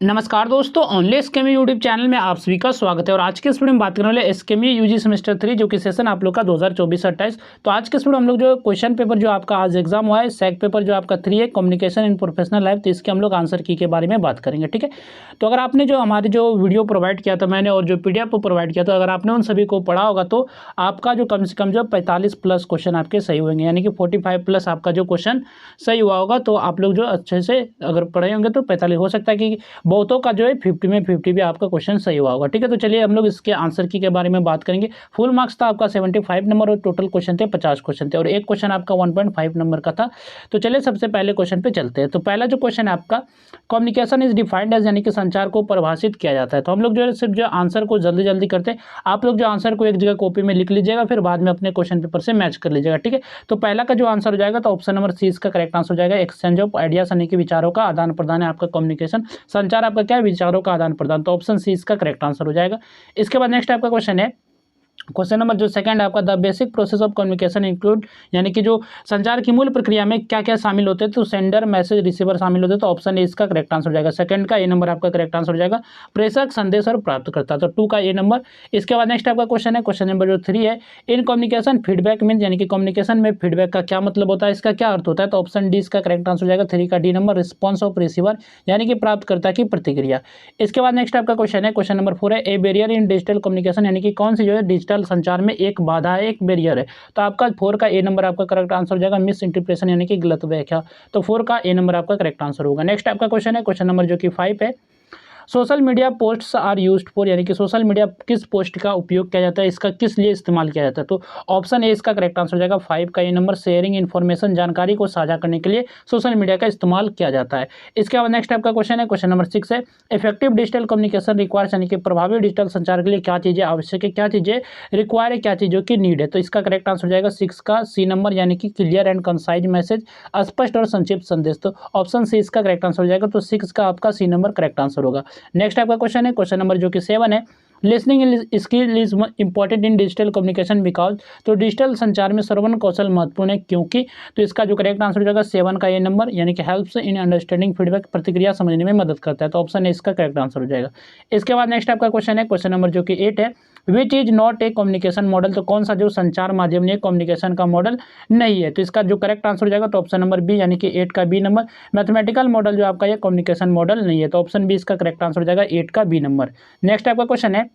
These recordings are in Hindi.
नमस्कार दोस्तों, ओनली एसकेएमयू यूट्यूब चैनल में आप सभी का स्वागत है। और आज के इस वीडियो में बात करने वाले एसकेएमयू यूजी सेमेस्टर 3 जो कि सेशन आप लोग का 2024-28। तो आज के इस वीडियो हम लोग जो क्वेश्चन पेपर जो आपका आज एग्जाम हुआ है, सेक पेपर जो आपका 3 है, कम्युनिकेशन इन प्रोफेशनल लाइफ, तो इसके हम लोग आंसर की के बारे में बात करेंगे। ठीक है, तो अगर आपने जो हमारे जो वीडियो प्रोवाइड किया था मैंने और जो पीडीएफ प्रोवाइड किया था, अगर आपने उन सभी को पढ़ा होगा तो आपका जो कम से कम जो 45 प्लस क्वेश्चन आपके सही होंगे, यानी कि 45 प्लस आपका जो क्वेश्चन सही हुआ होगा। तो आप लोग जो अच्छे से अगर पढ़े होंगे तो 45 हो सकता है कि बहुतों का जो है 50 में 50 भी आपका क्वेश्चन सही हुआ होगा। ठीक है, तो चलिए हम लोग इसके आंसर की के बारे में बात करेंगे। फुल मार्क्स था आपका 75 नंबर और टोटल क्वेश्चन थे 50 क्वेश्चन थे और एक क्वेश्चन आपका 1.5 नंबर का था। तो चलिए सबसे पहले क्वेश्चन पे चलते हैं। तो पहला जो क्वेश्चन है आपका, कम्युनिकेशन इज डिफाइंड एज, यानी कि संचार को परिभाषित किया जाता है। तो हम लोग जो है सिर्फ जो आंसर को जल्दी जल्दी करते हैं। आप लोग जो आंसर को एक जगह कॉपी में लिख लीजिएगा, फिर बाद में अपने क्वेश्चन पेपर से मैच कर लीजिएगा। ठीक है, तो पहला का जो आंसर हो जाएगा तो ऑप्शन नंबर सी इसका करेक्ट आंसर हो जाएगा। एक्सचेंज ऑफ आइडियाज, यानी कि विचारों का आदान प्रदान है आपका कम्युनिकेशन। संचार आपका क्या है? विचारों का आदान प्रदान। तो ऑप्शन सी इसका करेक्ट आंसर हो जाएगा। इसके बाद नेक्स्ट आपका क्वेश्चन है, क्वेश्चन नंबर जो सेकंड है आपका, the basic process of communication include, यानी कि जो संचार की मूल प्रक्रिया में क्या क्या शामिल होते हैं? तो सेंडर, मैसेज, रिसीवर शामिल होते हैं। तो ऑप्शन ए इसका करेक्ट आंसर हो जाएगा। सेकंड का ए नंबर आपका करेक्ट आंसर हो जाएगा। प्रेषक, संदेश और प्राप्तकर्ता, तो 2 का ए नंबर। इसके बाद नेक्स्ट आपका क्वेश्चन है, क्वेश्चन नंबर जो 3 है, इन कम्युनिकेशन फीडबैक मीन, यानी कि कम्युनिकेशन में फीडबैक का क्या मतलब होता है, इसका क्या अर्थ होता है? तो ऑप्शन डी इसका करेक्ट आंसर हो जाएगा। 3 का D number. Response of receiver, यानी कि प्राप्तकर्ता की प्रतिक्रिया। इसके बाद नेक्स्ट आपका क्वेश्चन है, क्वेश्चन नंबर 4 है, ए बैरियर इन डिजिटल कम्युनिकेशन, यानी कि कौन सी जो है डिजिटल संचार में एक बाधा है, एक बैरियर है। तो आपका 4 का ए नंबर आपका करेक्ट आंसर हो जाएगा। मिस इंटरप्रिटेशन, यानी कि गलत व्याख्या। तो 4 का ए नंबर आपका करेक्ट आंसर होगा। नेक्स्ट आपका क्वेश्चन है, क्वेश्चन नंबर जो कि 5 है, social media posts are used for, यानी कि सोशल मीडिया किस पोस्ट का उपयोग किया जाता है, इसका किस लिए इस्तेमाल किया जाता है? तो ऑप्शन ए इसका करेक्ट आंसर हो जाएगा। 5 का ए नंबर, शेयरिंग इन्फॉर्मेशन, जानकारी को साझा करने के लिए सोशल मीडिया का इस्तेमाल किया जाता है। इसके बाद नेक्स्ट आपका क्वेश्चन है, क्वेश्चन नंबर 6 है, इफेक्टिव डिजिटल कम्युनिकेशन रिक्वायर्स, यानी कि प्रभावी डिजिटल संचार के लिए क्या चीज़ें आवश्यक है, क्या चीज़ें रिक्वायर है, क्या चीज़ों की नीड है? तो इसका करेक्ट आंसर हो जाएगा 6 का सी नंबर, यानी कि क्लियर एंड कंसाइज मैसेज, स्पष्ट और संक्षिप्त संदेश। तो ऑप्शन सी इसका करेक्ट आंसर हो जाएगा। तो 6 का आपका सी नंबर करेक्ट आंसर होगा। नेक्स्ट आपका क्वेश्चन है, क्वेश्चन नंबर जो कि 7 है, listening skill is important in digital communication because, तो डिजिटल संचार में श्रवण कौशल महत्वपूर्ण है क्योंकि। तो इसका जो करेक्ट आंसर हो जाएगा 7 का ए नंबर, यानी कि हेल्प्स इन अंडरस्टैंडिंग फीडबैक, प्रतिक्रिया समझने में मदद करता है। तो ऑप्शन ए इसका करेक्ट आंसर हो जाएगा। इसके बाद नेक्स्ट आपका क्वेश्चन है, क्वेश्चन नंबर जो कि 8 है, which is not a communication model, तो कौन सा जो संचार माध्यम नहीं, कम्युनिकेशन का मॉडल नहीं है? तो इसका जो करेक्ट आंसर हो जाएगा तो ऑप्शन नंबर बी, यानी कि 8 का बी नंबर। मैथमेटिकल मॉडल जो आपका ये कम्युनिकेशन मॉडल नहीं है। तो ऑप्शन बी इसका करेक्ट आंसर हो जाएगा, 8 का बी नंबर। नेक्स्ट आपका क्वेश्चन है,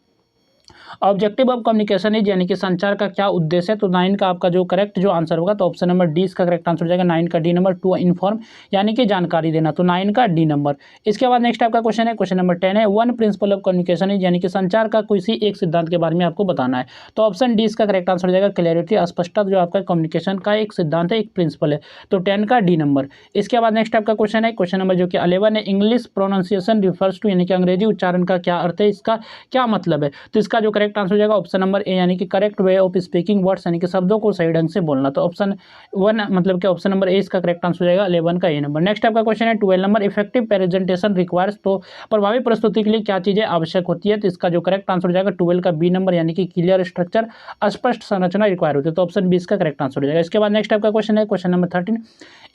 ऑब्जेक्टिव ऑफ कम्युनिकेशन इज, यानी कि संचार का क्या उद्देश्य है? तो 9 का आपका जो करेक्ट जो आंसर होगा तो ऑप्शन नंबर डी इसका करेक्ट आंसर हो जाएगा। 9 का डी नंबर। 2 इन्फॉर्म, यानी कि जानकारी देना। तो 9 का डी नंबर। इसके बाद नेक्स्ट आपका क्वेश्चन है, क्वेश्चन नंबर 10 है, one principle of communication is, यानी कि संचार का किसी एक सिद्धांत के बारे में आपको बताना है। तो ऑप्शन डी इसका करेक्ट आंसर हो जाएगा। क्लैरिटी, स्पष्टता, जो आपका कम्युनिकेशन का एक सिद्धांत है, एक प्रिंसिपल है। तो 10 का डी नंबर। इसके बाद नेक्स्ट आपका क्वेश्चन है, क्वेश्चन नंबर जो कि 11 है, इंग्लिश प्रोनाउंसिएशन रिफर्स टू, यानी कि अंग्रेजी उच्चारण का क्या अर्थ है, इसका क्या मतलब है? तो इसका जो करेक्ट आंसर हो जाएगा ऑप्शन नंबर ए, यानी कि correct way of speaking words, यानी कि शब्दों को सही ढंग से बोलना। तो ऑप्शन 1 मतलब कि ऑप्शन नंबर ए इसका करेक्ट आंसर हो जाएगा। 11 का ए नंबर। नेक्स्ट आपका क्वेश्चन है 12 नंबर, इफेक्टिव प्रेजेंटेशन रिक्वायर्स, तो प्रभावी प्रस्तुति के लिए क्या चीजें आवश्यक होती है? तो इसका जो करेक्ट आंसर हो जाएगा 12 का बी नंबर, यानी कि क्लियर स्ट्रक्चर, स्पष्ट संरचना रिक्वायर होती है। तो ऑप्शन बी इसका करेक्ट आंसर हो जाएगा। इसके बाद नेक्स्ट आपका क्वेश्चन है, question number 13,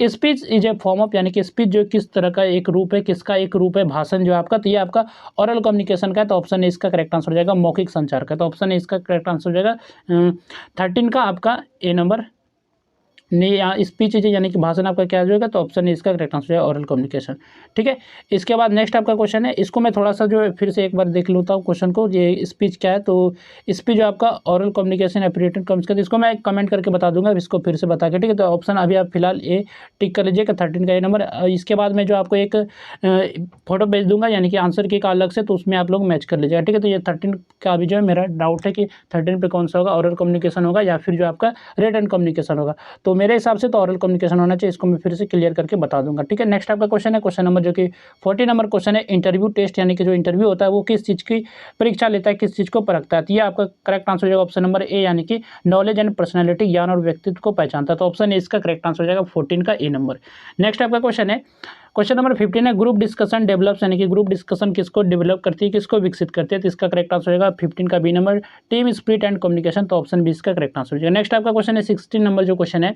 speech is a form of, यानी कि स्पीच जो किस तरह का एक रूप है, किसका एक रूप है, भाषण जो आपका, तो ये आपका ओरल कम्युनिकेशन का है। तो ऑप्शन ए इसका करेक्ट आंसर हो जाएगा, मौखिक संचार का। तो ऑप्शन ए इसका करेक्ट आंसर हो जाएगा 13 का आपका ए नंबर। स्पीच यानी कि भाषण आपका क्या होगा? तो ऑप्शन इसका करेक्ट आंसर है ओरल कम्युनिकेशन। ठीक है, इसके बाद नेक्स्ट आपका क्वेश्चन है, इसको मैं थोड़ा सा जो है फिर से एक बार देख लेता हूँ क्वेश्चन को, ये स्पीच क्या है। तो स्पीच जो आपका ओरल कम्युनिकेशन एप्रीटेड कम्युनिकेशन, इसको मैं कमेंट करके बता दूंगा, इसको फिर से बता के। ठीक है, तो ऑप्शन अभी आप फिलहाल ए टिक कर लीजिएगा, 13 का ए नंबर। इसके बाद मैं जो आपको एक फोटो भेज दूंगा, यानी कि आंसर की एक अलग से, तो उसमें आप लोग मैच कर लीजिएगा। ठीक है, तो ये 13 का अभी जो है मेरा डाउट है कि 13 पे कौन सा होगा, ओरल कम्युनिकेशन होगा या फिर जो आपका रिटन कम्युनिकेशन होगा। तो मेरे हिसाब से तो ओरल कम्युनिकेशन होना चाहिए, इसको मैं फिर से क्लियर करके बता दूंगा। ठीक है, नेक्स्ट आपका क्वेश्चन है, क्वेश्चन नंबर जो कि 40 नंबर क्वेश्चन है, इंटरव्यू टेस्ट, यानी कि जो इंटरव्यू होता है वो किस चीज़ की परीक्षा लेता है, किस चीज़ को परखता है? तो ये आपका करेक्ट आंसर हो जाएगा ऑप्शन नंबर ए, यानी कि नॉलेज एंड पर्सनैलिटी, ज्ञान और व्यक्तित्व को पहचानता है। तो ऑप्शन ए इसका करेक्ट आंसर हो जाएगा 14 का ए नंबर। नेक्स्ट आपका क्वेश्चन है, क्वेश्चन नंबर 15 है, ग्रुप डिस्कशन डेवलप्स, यानी कि ग्रुप डिस्कशन किसको डेवलप करती है, किसको विकसित करती है? तो इसका करेक्ट आंसर होगा 15 का B number, team spirit and communication. तो ऑप्शन बी इसका करेक्ट आंसर हो जाएगा। नेक्स्ट आपका क्वेश्चन है 16 नंबर जो क्वेश्चन है,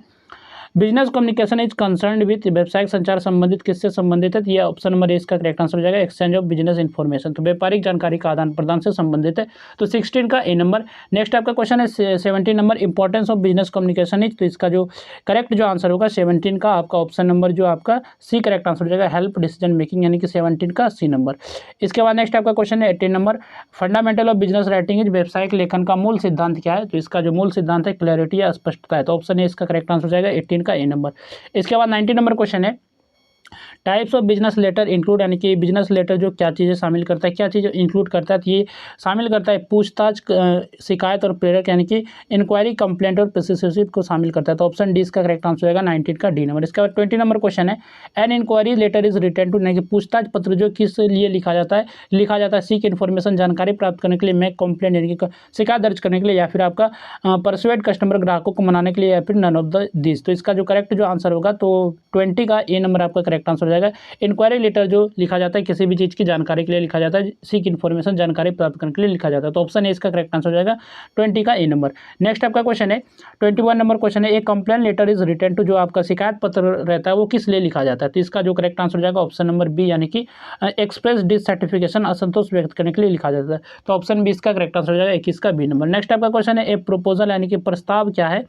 business communication is concerned with, व्यावसायिक संचार संबंधित किससे संबंधित है? ये ऑप्शन नंबर ए इसका करेक्ट आंसर हो जाएगा, एक्सचेंज ऑफ बिजनेस इन्फॉर्मेशन, तो व्यापारिक जानकारी का आदान प्रदान से संबंधित है, तो 16 का ए नंबर। नेक्स्ट आपका क्वेश्चन है 17 number, importance of business communication is, तो इसका जो करेक्ट जो आंसर होगा 17 का आपका ऑप्शन नंबर जो आपका सी करेक्ट आंसर हो जाएगा, हेल्प डिसीजन मेकिंग, यानी कि 17 का सी नंबर। इसके बाद नेक्स्ट आपका क्वेश्चन है 18 number, fundamental of business writing is, व्यावसायिक लेखन का मूल सिद्धांत क्या है? तो इसका जो मूल सिद्धांत है क्लैरिटी या स्पष्टता है, तो ऑप्शन ए इसका करेक्ट आंसर हो जाएगा 18 का ए नंबर। इसके बाद 19 नंबर क्वेश्चन है types of business letter include, यानी कि बिजनेस लेटर जो क्या चीज़ें शामिल करता है, क्या चीज़ें इंक्लूड करता है? तो ये शामिल करता है पूछताछ, शिकायत और प्रेरक, यानी कि इंक्वायरी, कंप्लेंट और प्रेसिसिव को शामिल करता है, तो ऑप्शन डी इसका करेक्ट आंसर हो जाएगा 19 का डी नंबर। इसके बाद 20 नंबर क्वेश्चन है an inquiry letter is written to, यानी कि पूछताछ पत्र जो किस लिए लिखा जाता है सीक इन्फॉर्मेशन, जानकारी प्राप्त करने के लिए, मेक कंप्लेंट यानी कि शिकायत दर्ज करने के लिए, या फिर आपका परसुएट कस्टमर, ग्राहकों को मनाने के लिए, या फिर नन ऑफ द दिस। तो इसका जो करेक्ट जो आंसर होगा तो 20 का ए नंबर आपका करेक्ट आंसर हो जाएगा। इंक्वायरी लेटर जो लिखा जाता है किसी भी चीज़ की जानकारी के लिए लिखा जाता है, सीक इन्फॉर्मेशन, जानकारी प्राप्त करने के लिए लिखा जाता है, तो ऑप्शन ए इसका करेक्ट आंसर हो जाएगा 20 का ए नंबर। नेक्स्ट आपका क्वेश्चन है 21 नंबर क्वेश्चन है, एक complaint letter is written to, जो आपका शिकायत पत्र रहता है वो किस लिए लिखा जाता है? तो इसका जो करेक्ट आंसर हो जाएगा ऑप्शन नंबर बी, यानी कि एक्सप्रेस डिससेटिस्फेक्शन, असंतोष व्यक्त करने के लिए लिखा जाता है, तो ऑप्शन बी इसका करेक्ट आंसर हो जाएगा 21 का बी नंबर। नेक्स्ट आपका क्वेश्चन है ए प्रपोजल, यानी कि प्रस्ताव क्या है?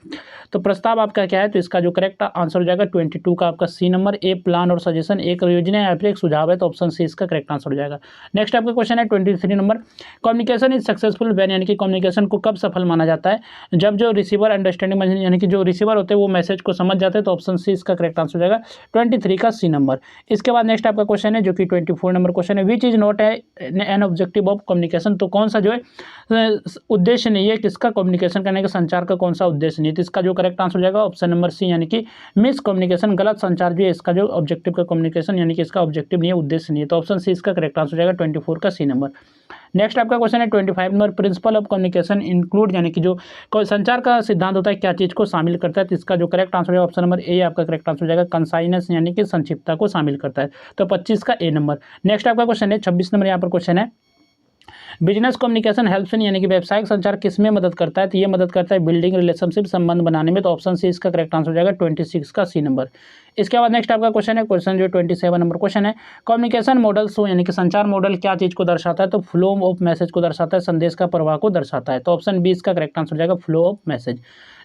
तो प्रस्ताव आपका क्या है? तो इसका जो करेक्ट आंसर हो जाएगा 22 का आपका सी नंबर। ए प्लान और सजेशन, एक योजना या फिर एक सुझाव है, तो ऑप्शन सी इसका करेक्ट आंसर हो जाएगा। नेक्स्ट आपका क्वेश्चन है 23 number, communication is successful when, यानी कि कम्युनिकेशन को कब सफल माना जाता है? जब जो रिसीवर अंडरस्टैंडिंग, यानी कि जो रिसीवर होते हैं वो मैसेज को समझ जाते हैं, तो ऑप्शन सी इसका करेक्ट आंसर हो जाएगा 23 का सी नंबर। इसके बाद नेक्स्ट आपका क्वेश्चन है जो कि 24 नंबर क्वेश्चन है, which is not an objective of communication, तो कौन सा जो है उद्देश्य नहीं है किसका, कम्युनिकेशन करने का, संचार का कौन सा उद्देश्य नहीं है? तो इसका जो करेक्ट आंसर हो जाएगा ऑप्शन नंबर सी, यानी कि मिस कम्युनिकेशन, गलत संचार जो है इसका जो ऑब्जेक्टिव का कम्युनिकेशन, यानी कि इसका ऑब्जेक्टिव नहीं है, उद्देश्य नहीं है, तो ऑप्शन सी इसका करेक्ट आंसर हो जाएगा 24 का सी नंबर। नेक्स्ट आपका क्वेश्चन है 25 number, principle of communication include, यानी कि जो संचार का सिद्धांत होता है क्या चीज़ को शामिल करता है? तो इसका जो करेक्ट आंसर है ऑप्शन नंबर ए आपका करेक्ट आंसर हो जाएगा, कंसाइनेस, यानी कि संक्षिप्तता को शामिल करता है, तो 25 का ए नंबर। नेक्स्ट आपका क्वेश्चन है 26 नंबर, यहाँ पर क्वेश्चन है बिजनेस कम्युनिकेशन हेल्प्स इन, यानी कि व्यावसायिक संचार किस में मदद करता है? तो ये मदद करता है बिल्डिंग रिलेशनशिप, संबंध बनाने में, तो ऑप्शन सी इसका करेक्ट आंसर हो जाएगा 26 का सी नंबर। इसके बाद नेक्स्ट आपका क्वेश्चन है क्वेश्चन जो 27 नंबर क्वेश्चन है, कम्युनिकेशन मॉडल शो, यानी कि संचार मॉडल क्या चीज़ को दर्शाता है? तो फ्लो ऑफ मैसेज को दर्शाता है, संदेश का प्रवाह को दर्शाता है, तो ऑप्शन बी इसका करेक्ट आंसर हो जाएगा, फ्लो ऑफ मैसेज।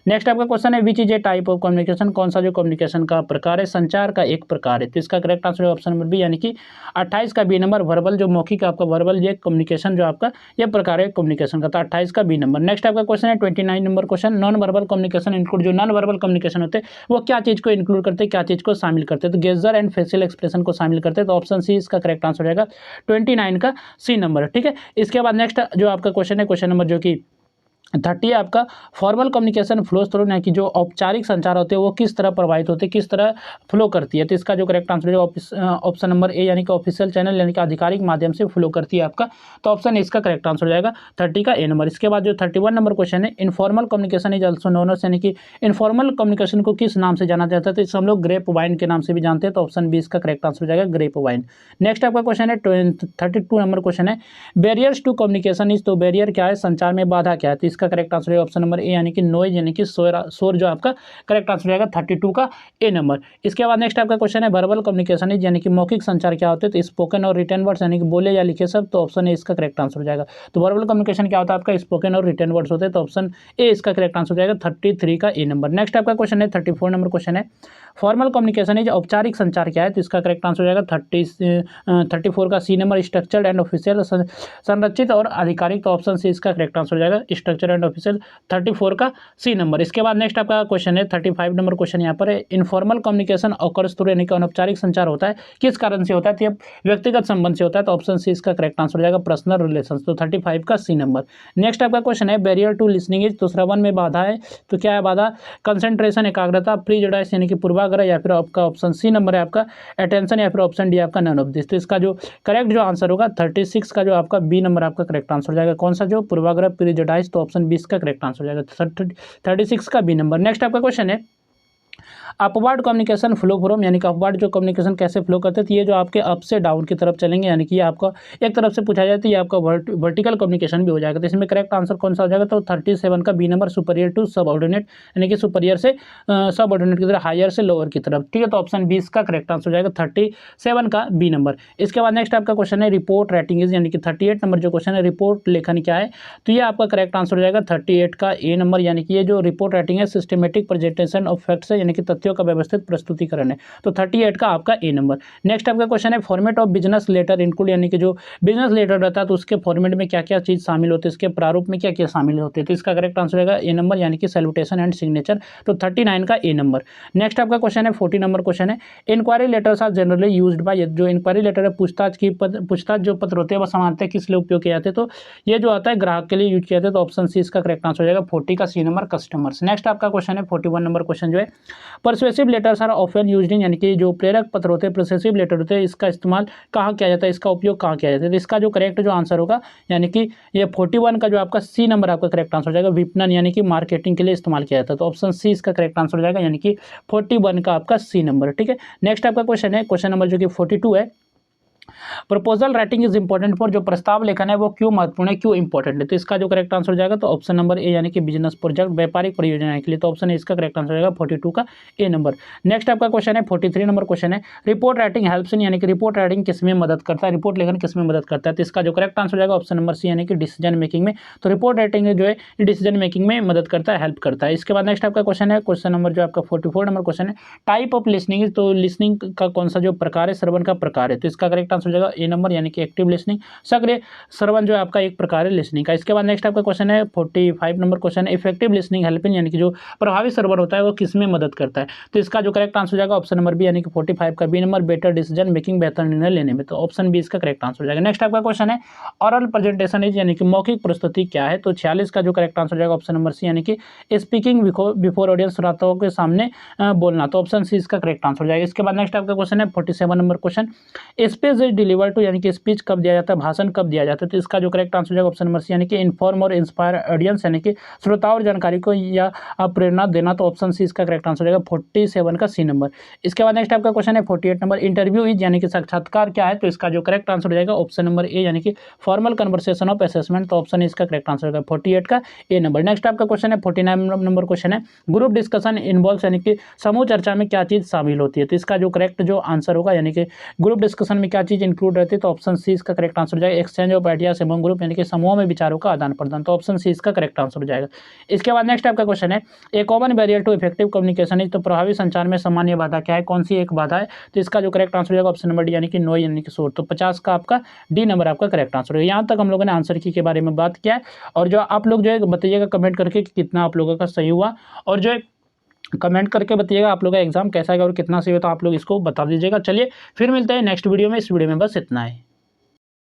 नेक्स्ट आपका क्वेश्चन है which is a type of communication, कौन सा जो कम्युनिकेशन का प्रकार है? संचार का एक प्रकार है, तो इसका करेक्ट आंसर है ऑप्शन नंबर बी, यानी कि 28 का बी नंबर, वर्बल जो मौखिक आपका वर्बल ये कम्युनिकेशन जो आपका ये प्रकार है कम्युनिकेशन का, तो 28 का बी नंबर। नेक्स्ट आपका क्वेश्चन है 29 number question, non verbal communication include, जो नॉन वर्बल कम्युनिकेशन होते हैं वो क्या चीज़ को इंक्लूड करते हैं, क्या चीज़ को शामिल करते हैं? तो गेस्चर एंड फेशियल एक्सप्रेशन को शामिल करते हैं, तो ऑप्शन सी इसका करेक्ट आंसर हो जाएगा 29 का सी नंबर, ठीक है। इसके बाद नेक्स्ट जो आपका क्वेश्चन है क्वेश्चन नंबर जो कि 30 आपका फॉर्मल कम्युनिकेशन फ्लोज थ्रू, यानी कि जो औपचारिक संचार होते हैं वो किस तरह प्रभावित होते हैं, किस तरह फ्लो करती है? तो इसका जो करेक्ट आंसर है ऑप्शन नंबर ए, यानी कि ऑफिशियल चैनल, यानी कि आधिकारिक माध्यम से फ्लो करती है आपका, तो ऑप्शन इसका करेक्ट आंसर हो जाएगा 30 का ए नंबर। इसके बाद जो 31 नंबर क्वेश्चन है, informal communication is also known as, यानी कि इनफॉर्मल कम्युनिकेशन को किस नाम से जाना जाता है? तो इसे हम लोग ग्रेप वाइन के नाम से भी जानते हैं, तो ऑप्शन बी इसका करेक्ट आंसर हो जाएगा ग्रेप वाइन। नेक्स्ट आपका क्वेश्चन है 32 नंबर क्वेश्चन है, बैरियर्स टू कम्युनिकेशन इज, तो बैरियर क्या है, संचार में बाधा क्या है? तो इसका करेक्ट आंसर है ऑप्शन नंबर ए, यानी कि नॉइज, यानी कि शोर जो आपका करेक्ट आंसर रहेगा 32 का ए नंबर। इसके बाद नेक्स्ट आपका क्वेश्चन है वर्बल कम्युनिकेशन इज, यानी कि मौखिक संचार क्या होते हैं? तो स्पोकन और रिटन वर्ड्स, यानी कि बोले या लिखे सब, तो ऑप्शन ए इसका करेक्ट आंसर हो जाएगा। तो वर्बल कम्युनिकेशन क्या होता है आपका, स्पोकन और रिटन वर्ड्स होते हैं, तो ऑप्शन ए इसका करेक्ट आंसर हो जाएगा 33 का ए नंबर। नेक्स्ट आपका क्वेश्चन है 34 नंबर क्वेश्चन है, फॉर्मल कम्युनिकेशन इज, औपचारिक संचार क्या है? तो इसका करेक्ट आंसर हो जाएगा 34 का C number, structured and official, संरचित और आधिकारिक, तो ऑप्शन सी इसका करेक्ट आंसर हो जाएगा स्ट्रक्चर्ड एंड ऑफिशियल 34 का सी नंबर। इसके बाद नेक्स्ट आपका क्वेश्चन है 35 नंबर क्वेश्चन यहाँ पर है, इनफॉर्मल कम्युनिकेशन ऑकर्स थ्रू, यानी कि अनौपचारिक संचार होता है किस कारण से होता है? तो ये व्यक्तिगत संबंध से होता है, तो ऑप्शन सी इसका करेक्ट आंसर हो जाएगा पर्सनल रिलेशन, तो 35 का सी नंबर। नेक्स्ट आपका क्वेश्चन है बैरियर टू लिसनिंग इज, तो श्रवण में बाधा है, तो क्या है बाधा? कंसंट्रेशन, एकाग्रता, प्रीजुडाइस, यानी कि पूर्वाग्रह, या फिर आपका ऑप्शन सी नंबर है आपका अटेंशन, या फिर ऑप्शन डी आपका नन ऑफ दिस। तो इसका जो करेक्ट जो आंसर होगा 36 का जो आपका बी नंबर आपका करेक्ट आंसर हो जाएगा, कौन सा जो पूर्वाग्रह, प्रीजुडाइस, तो ऑप्शन 20 का करेक्ट आंसर हो जाएगा 36 का बी नंबर। नेक्स्ट आपका क्वेश्चन है अपवर्ड कम्युनिकेशन फ्लो फ्रॉम, यानी कि अपवर्ड जो कम्युनिकेशन कैसे फ्लो करते हैं, तो ये जो आपके अप से डाउन की तरफ चलेंगे, यानी कि ये आपका एक तरफ से पूछा जाए तो ये आपका वर्टिकल कम्युनिकेशन भी हो जाएगा। तो इसमें करेक्ट आंसर कौन सा हो जाएगा, तो 37 का B number, superior to subordinate, यानी कि सुपीरियर से सबऑर्डिनेट की तरफ, हायर से लोअर की तरफ। ठीक है, तो ऑप्शन 20 का करेक्ट आंसर हो जाएगा 37 का बी नंबर। इसके बाद नेक्स्ट आपका क्वेश्चन है रिपोर्ट राइटिंग इज, यानी कि 38 नंबर जो क्वेश्चन है रिपोर्ट लेखन क्या है, तो ये आपका करेक्ट आंसर हो जाएगा 38 का ए नंबर, यानी कि ये जो रिपोर्ट राइटिंग है सिस्टमेटिक प्रेजेंटेशन ऑफ फैक्ट्स है, यानी कि तथ्यों का व्यवस्थित प्रस्तुतिकरण है। तो 38 का आपका ए नंबर। नेक्स्ट आपका क्वेश्चन है format of business letter include, यानी कि जो बिजनेस लेटर रहता है तो उसके फॉर्मेट में क्या क्या चीज़ शामिल होती है, इसके प्रारूप में क्या क्या शामिल होते हैं, तो इसका करेक्ट आंसर रहेगा ए नंबर, यानी कि सैल्यूटेशन एंड सिग्नेचर। तो 39 का ए नंबर। नेक्स्ट आपका क्वेश्चन है 40 नंबर क्वेश्चन है inquiry letters are generally used by, जो इंक्वायरी लेटर है पूछताछ जो पत्र होते हैं वो सामान्यतः किस लिए उपयोग किए जाते हैं, तो ये जो आता है ग्राहक के लिए यूज किया जाता है। तो ऑप्शन सी इसका करेक्ट आंसर हो जाएगा 40 का सी नंबर कस्टमर्स। नेक्स्ट आपका क्वेश्चन है 41 नंबर क्वेश्चन जो है persuasive letters are often used in, यानी कि जो प्रेरक पत्र होते हैं परसुएसिव लेटर होते हैं, इसका इस्तेमाल कहाँ किया जाता है, इसका उपयोग कहाँ किया जाता है, तो इसका जो करेक्ट जो आंसर होगा, यानी कि ये 41 का जो आपका सी नंबर आपका करेक्ट आंसर हो जाएगा विपणन, यानी कि मार्केटिंग के लिए इस्तेमाल किया जाता है। तो ऑप्शन सी इसका करेक्ट आंसर हो जाएगा, यानी कि 41 का आपका सी नंबर। ठीक है, नेक्स्ट आपका क्वेश्चन है क्वेश्चन नंबर जो कि 42 है proposal writing is important for, जो प्रस्ताव लेखन है वो क्यों महत्वपूर्ण है, क्यों इंपॉर्टेंट है, तो इसका जो करेक्ट आंसर हो जाएगा तो ऑप्शन नंबर ए, यानी कि बिजनेस प्रोजेक्ट, व्यापारिक परियोजना के लिए। तो ऑप्शन ए इसका करेक्ट आंसर हो जाएगा 42 का ए नंबर। नेक्स्ट आपका क्वेश्चन है 43 नंबर क्वेश्चन है रिपोर्ट राइटिंग हेल्प्स इन, यानी कि रिपोर्ट राइटिंग किस में मदद करता है, रिपोर्ट लेखन किस में मदद करता है, तो इसका जो करेक्ट आंसर हो जाएगा ऑप्शन नंबर सी, यानी कि डिसीजन मेकिंग में। तो रिपोर्ट राइटिंग जो है डिसीजन मेकिंग में मदद करता है, हेल्प करता है। इसके बाद नेक्स्ट आपका क्वेश्चन है क्वेश्चन नंबर जो आपका 44 नंबर क्वेश्चन है टाइप ऑफ लिसनिंग, तो लिसनिंग का कौन सा जो प्रकार है, श्रवण का प्रकार है, तो इसका करेक्ट आंसर हो जाएगा ए नंबर, यानी कि एक्टिव लिसनिंग, सक्रिय श्रवण जो है आपका एक प्रकार है लिसनिंग का। इसके बाद नेक्स्ट आपका क्वेश्चन है 45 नंबर क्वेश्चन है इफेक्टिव लिसनिंग हेल्पिंग, यानी कि जो प्रभावी श्रवण होता है वो किस में मदद करता है, तो इसका जो करेक्ट आंसर हो जाएगा ऑप्शन नंबर बी, यानी कि 45 का B number better decision making, बेहतर निर्णय लेने में। तो ऑप्शन बी इसका करेक्ट आंसर हो जाएगा। नेक्स्ट आपका क्वेश्चन है ऑरल प्रेजेंटेशन इज, यानी कि मौखिक प्रस्तुति क्या है, तो 46 का जो करेक्ट आंसर हो जाएगा ऑप्शन नंबर सी, यानी कि स्पीकिंग बिफोर ऑडियंस, श्रोताओं के सामने बोलना। तो ऑप्शन सी इसका करेक्ट आंसर हो जाएगा। इसके बाद नेक्स्ट आपका क्वेश्चन है 47 number question speech is deliver to, यानी कि स्पीच कब दिया जाता है, भाषण कब दिया जाता है, तो इसका जो करेक्ट आंसर हो जाएगा ऑप्शन नंबर सी, यानी कि इन्फॉर्म और इंस्पायर ऑडियंस, यानी कि श्रोताओं और जानकारी को या प्रेरणा देना। तो ऑप्शन सी इसका करेक्ट आंसर हो जाएगा 47 का सी नंबर। इसके बाद नेक्स्ट आपका क्वेश्चन है 48 नंबर इंटरव्यू इज, यानी कि साक्षात्कार क्या है, तो इसका जो करेक्ट आंसर हो जाएगा ऑप्शन नंबर ए, यानी कि फॉर्मल कन्वर्सेशन ऑफ असेसमेंट। तो ऑप्शन इसका करेक्ट आंसर होगा 48 का ए नंबर। नेक्स्ट आपका क्वेश्चन है 49 नंबर क्वेश्चन है ग्रुप डिस्कशन इन्वॉल्व, यानी कि समूह चर्चा में क्या चीज़ शामिल होती है, तो इसका जो करेक्ट जो आंसर होगा, यानी कि ग्रुप डिस्कशन में क्या चीज़ इंक्लूड रहती है, तो ऑप्शन सी इसका करेक्ट आंसर हो जाएगा exchange of ideas among group, यानी कि समूह में विचारों का आदान प्रदान। तो ऑप्शन सी इसका करेक्ट आंसर हो जाएगा। इसके बाद नेक्स्ट आपका क्वेश्चन है a common barrier to effective communication is, तो प्रभावी संचार में सामान्य बाधा क्या है, कौन सी एक बाधा है, तो इसका जो करेक्ट आंसर हो जाएगा ऑप्शन नंबर डी, यानी कि नॉइज, यानी कि शोर। तो 50 का आपका डी नंबर आपका करेक्ट आंसर होगा। यहाँ तक हम लोगों ने आंसर की के बारे में बात किया है, और जो आप लोग जो है बताइएगा कमेंट करके कि कितना आप लोगों का सही हुआ, और जो है कमेंट करके बताइएगा आप लोगों का एग्जाम कैसा है और कितना सही हो, तो आप लोग इसको बता दीजिएगा। चलिए फिर मिलते हैं नेक्स्ट वीडियो में। इस वीडियो में बस इतना है।